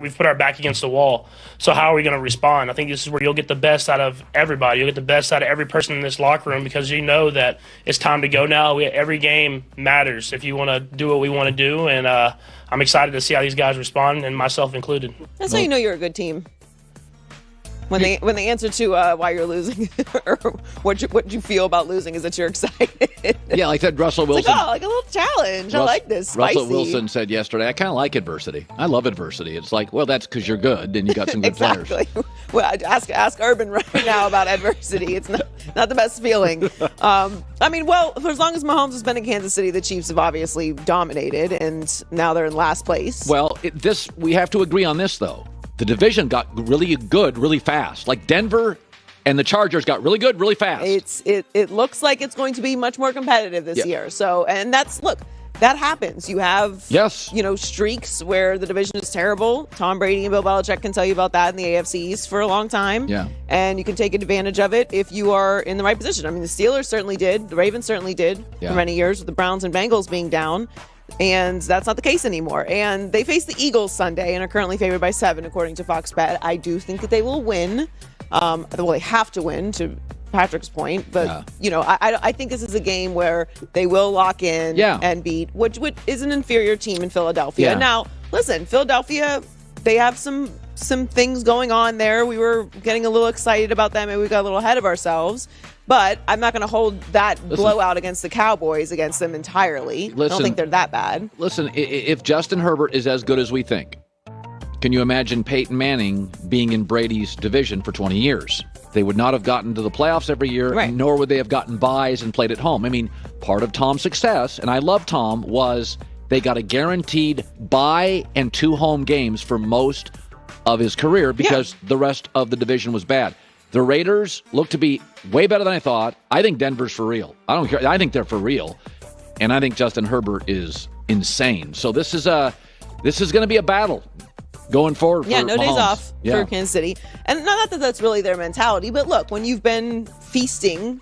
we've put our back against the wall. So how are we going to respond? I think this is where you'll get the best out of everybody. You'll get the best out of every person in this locker room because you know that it's time to go now. Every game matters if you want to do what we want to do, and I'm excited to see how these guys respond, and myself included. That's how you know you're a good team. When they answer to why you're losing or what you feel about losing is that you're excited. Yeah, like that Russell Wilson. It's like a little challenge. I like this. Spicy. Russell Wilson said yesterday, I kind of like adversity. I love adversity. It's like, well, that's because you're good and you got some good exactly. players. Well, ask Urban right now about adversity. It's not the best feeling. I mean, well, for as long as Mahomes has been in Kansas City, the Chiefs have obviously dominated, and now they're in last place. Well, we have to agree on this, though. The division got really good really fast. Like Denver and the Chargers got really good really fast. It looks like it's going to be much more competitive this year. So, and that happens. You have streaks where the division is terrible. Tom Brady and Bill Belichick can tell you about that in the AFC East for a long time. Yeah. And you can take advantage of it if you are in the right position. I mean, the Steelers certainly did. The Ravens certainly did for many years with the Browns and Bengals being down. And that's not the case anymore. And they face the Eagles Sunday and are currently favored by 7, according to Fox Bet. I do think that they will win. Well, they have to win, to Patrick's point. But, I think this is a game where they will lock in and beat, which is an inferior team in Philadelphia. Yeah. Now, listen, Philadelphia, they have some things going on there. We were getting a little excited about them, and we got a little ahead of ourselves. But I'm not going to hold that blowout against the Cowboys against them entirely. I don't think they're that bad. Listen, if Justin Herbert is as good as we think, can you imagine Peyton Manning being in Brady's division for 20 years? They would not have gotten to the playoffs every year, nor would they have gotten byes and played at home. I mean, part of Tom's success, and I love Tom, was they got a guaranteed bye and 2 home games for most of his career because the rest of the division was bad. The Raiders look to be way better than I thought. I think Denver's for real. I don't care. I think they're for real. And I think Justin Herbert is insane. So this is going to be a battle going forward for no Mahomes. Days off for Kansas City. And not that that's really their mentality, but look, when you've been feasting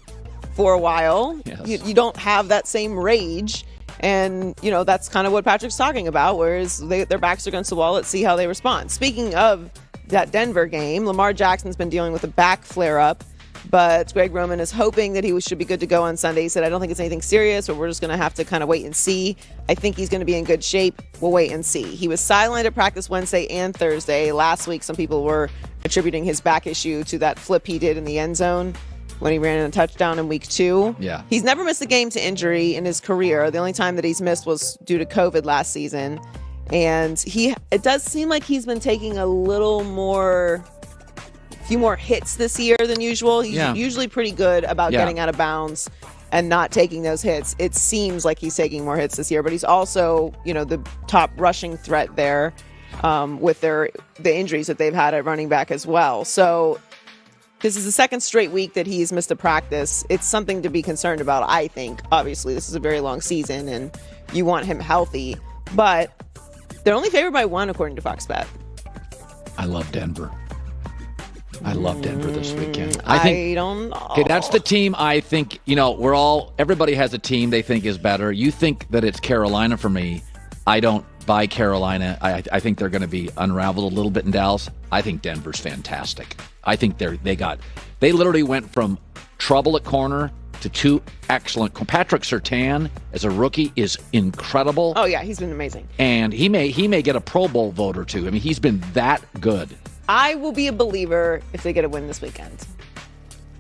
for a while, you don't have that same rage. And, that's kind of what Patrick's talking about, whereas their backs are against the wall. Let's see how they respond. Speaking of that Denver game, Lamar Jackson's been dealing with a back flare-up, but Greg Roman is hoping that he should be good to go on Sunday. He said, I don't think it's anything serious, but we're just going to have to kind of wait and see. I think he's going to be in good shape. We'll wait and see. He was sidelined at practice Wednesday and Thursday. Last week, some people were attributing his back issue to that flip he did in the end zone when he ran in a touchdown in week 2. Yeah. He's never missed a game to injury in his career. The only time that he's missed was due to COVID last season. And it does seem like he's been taking a few more hits this year than usual. He's usually pretty good about getting out of bounds and not taking those hits. It seems like he's taking more hits this year, but he's also, the top rushing threat there with the injuries that they've had at running back as well. So this is the second straight week that he's missed a practice. It's something to be concerned about, I think. Obviously, this is a very long season, and you want him healthy. But they're only favored by 1, according to Fox Bet. I love Denver. I love Denver this weekend. I don't know. Okay, that's the team I think, everybody has a team they think is better. You think that it's Carolina for me. I don't buy Carolina. I think they're going to be unraveled a little bit in Dallas. I think Denver's fantastic. I think they literally went from trouble at corner to 2 excellent. Patrick Surtain as a rookie is incredible. Oh yeah, he's been amazing. And he may get a Pro Bowl vote or 2. I mean, he's been that good. I will be a believer if they get a win this weekend.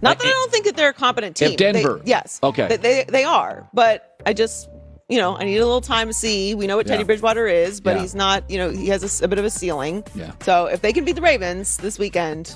Not that I don't think that they're a competent team. If Denver. Yes. Okay. They are. But I just, I need a little time to see. We know what Teddy Bridgewater is, but he's not, he has a bit of a ceiling. Yeah. So if they can beat the Ravens this weekend,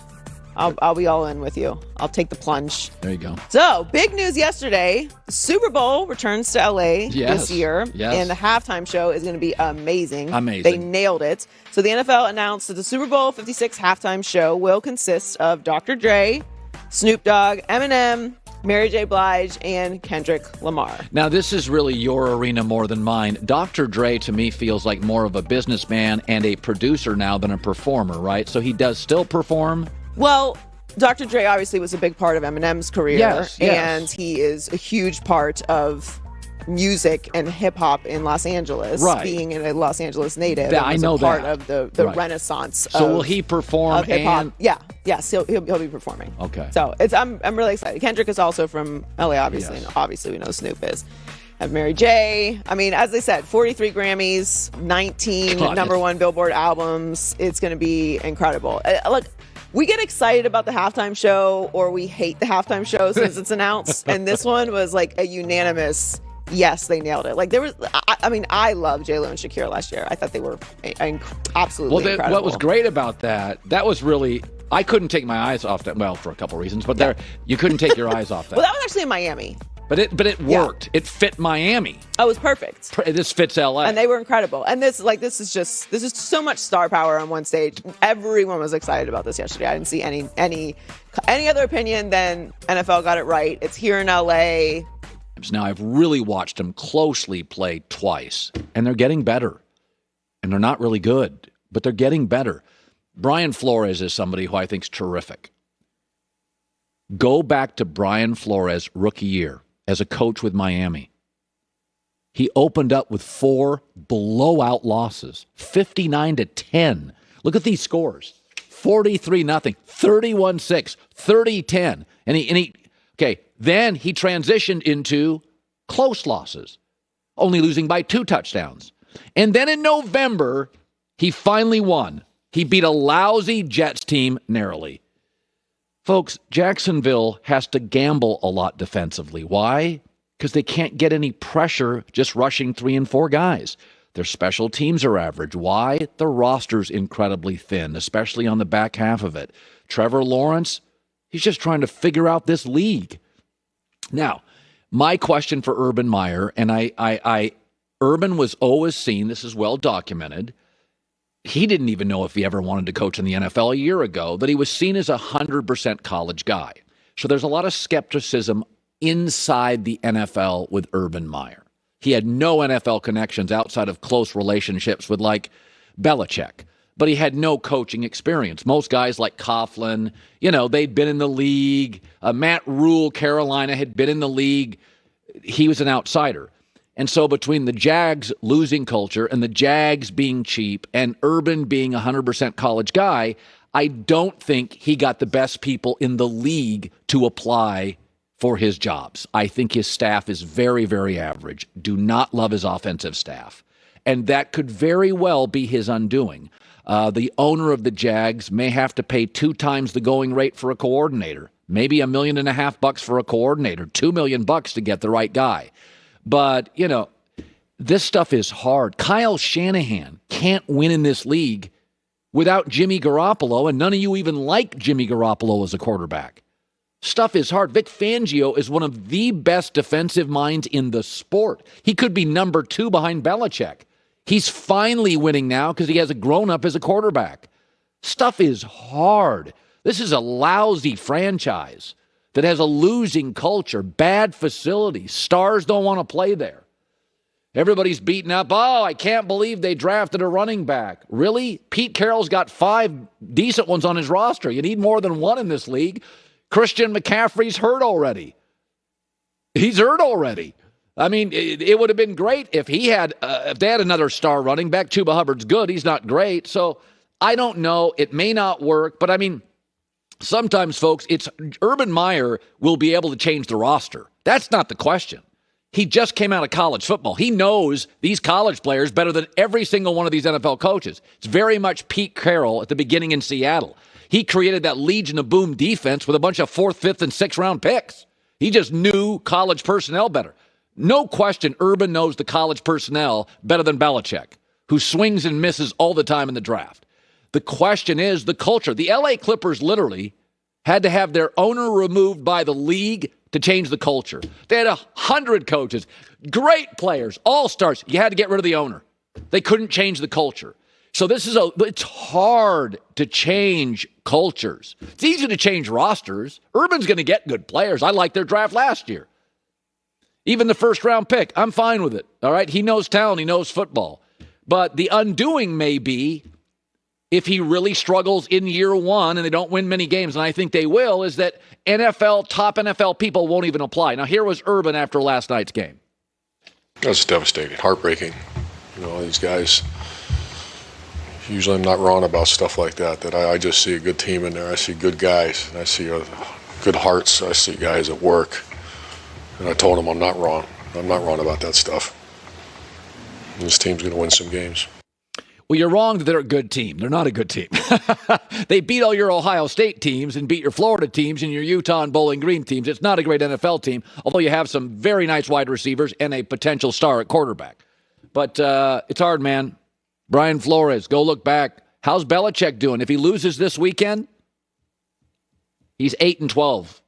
I'll be all in with you. I'll take the plunge. There you go. So, big news yesterday. The Super Bowl returns to LA this year. Yes. And the halftime show is going to be amazing. Amazing. They nailed it. So, the NFL announced that the Super Bowl 56 halftime show will consist of Dr. Dre, Snoop Dogg, Eminem, Mary J. Blige, and Kendrick Lamar. Now, this is really your arena more than mine. Dr. Dre, to me, feels like more of a businessman and a producer now than a performer, right? So, he does still perform. Well, Dr. Dre obviously was a big part of Eminem's career, Yes. and he is a huge part of music and hip hop in Los Angeles, right. being a Los Angeles native. That, I know part that. of the right. Renaissance. So will he perform? And yes, he'll be performing. Okay. So I'm really excited. Kendrick is also from LA, obviously, yes. and obviously we know Snoop is. Have Mary J. I mean, as they said, 43 Grammys, 19 number one Billboard albums. It's going to be incredible. Look, we get excited about the halftime show, or we hate the halftime show since it's announced. And this one was like a unanimous, yes, they nailed it. Like there was, I mean, I loved J-Lo and Shakira last year. I thought they were absolutely incredible. What was great about that was really, I couldn't take my eyes off that. Well, for a couple reasons, but you couldn't take your eyes off that. Well, that was actually in Miami. But it worked. It fit Miami. Oh, it was perfect. This fits LA. And they were incredible. And this is so much star power on one stage. Everyone was excited about this yesterday. I didn't see any other opinion than NFL got it right. It's here in LA. Now, I've really watched them closely play twice, and they're getting better. And they're not really good, but they're getting better. Brian Flores is somebody who I think is terrific. Go back to Brian Flores' rookie year as a coach with Miami. He opened up with 4 blowout losses, 59-10. Look at these scores. 43-0, 31-6, 30-10. Then he transitioned into close losses, only losing by 2 touchdowns. And then in November, he finally won. He beat a lousy Jets team narrowly. Folks, Jacksonville has to gamble a lot defensively. Why? Because they can't get any pressure just rushing 3 and 4 guys. Their special teams are average. Why? The roster's incredibly thin, especially on the back half of it. Trevor Lawrence, he's just trying to figure out this league. Now, my question for Urban Meyer, and Urban was always seen, this is well documented, he didn't even know if he ever wanted to coach in the NFL a year ago, that he was seen as a 100% college guy. So there's a lot of skepticism inside the NFL with Urban Meyer. He had no NFL connections outside of close relationships with like Belichick, but he had no coaching experience. Most guys like Coughlin, they'd been in the league. Matt Rule, Carolina, had been in the league. He was an outsider. And so between the Jags losing culture and the Jags being cheap and Urban being a 100% college guy, I don't think he got the best people in the league to apply for his jobs. I think his staff is very, very average. Do not love his offensive staff. And that could very well be his undoing. The owner of the Jags may have to pay 2 times the going rate for a coordinator. Maybe $1.5 million for a coordinator, $2 million to get the right guy. But, this stuff is hard. Kyle Shanahan can't win in this league without Jimmy Garoppolo, and none of you even like Jimmy Garoppolo as a quarterback. Stuff is hard. Vic Fangio is one of the best defensive minds in the sport. He could be number 2 behind Belichick. He's finally winning now because he has a grown-up as a quarterback. Stuff is hard. This is a lousy franchise that has a losing culture, bad facilities. Stars don't want to play there. Everybody's beaten up. Oh, I can't believe they drafted a running back. Really? Pete Carroll's got 5 decent ones on his roster. You need more than 1 in this league. Christian McCaffrey's hurt already. He's hurt already. I mean, it would have been great if they had another star running back. Chuba Hubbard's good. He's not great. So I don't know. It may not work. But I mean, sometimes, folks, it's Urban Meyer will be able to change the roster. That's not the question. He just came out of college football. He knows these college players better than every single one of these NFL coaches. It's very much Pete Carroll at the beginning in Seattle. He created that Legion of Boom defense with a bunch of 4th, 5th, and 6th round picks. He just knew college personnel better. No question, Urban knows the college personnel better than Belichick, who swings and misses all the time in the draft. The question is the culture. The LA Clippers literally had to have their owner removed by the league to change the culture. They had 100 coaches, great players, all-stars. You had to get rid of the owner. They couldn't change the culture. So it's hard to change cultures. It's easy to change rosters. Urban's going to get good players. I liked their draft last year. Even the 1st-round pick, I'm fine with it. All right, he knows talent, he knows football. But the undoing may be, if he really struggles in year 1 and they don't win many games, and I think they will, is that top NFL people won't even apply. Now, here was Urban after last night's game. That's devastating, heartbreaking. You know, these guys, usually I'm not wrong about stuff like that, that I just see a good team in there. I see good guys, and I see good hearts. I see guys at work. And I told them I'm not wrong. I'm not wrong about that stuff. And this team's going to win some games. Well, you're wrong that they're a good team. They're not a good team. They beat all your Ohio State teams and beat your Florida teams and your Utah and Bowling Green teams. It's not a great NFL team, although you have some very nice wide receivers and a potential star at quarterback. But it's hard, man. Brian Flores, go look back. How's Belichick doing? If he loses this weekend, he's 8-12.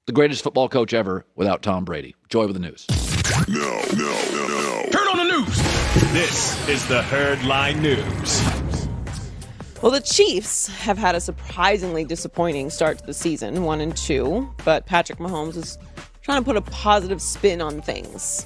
The greatest football coach ever without Tom Brady. Joy with the news. No. Turn on the news. This is the Herd Line News. Well, the Chiefs have had a surprisingly disappointing start to the season, 1-2, but Patrick Mahomes is trying to put a positive spin on things.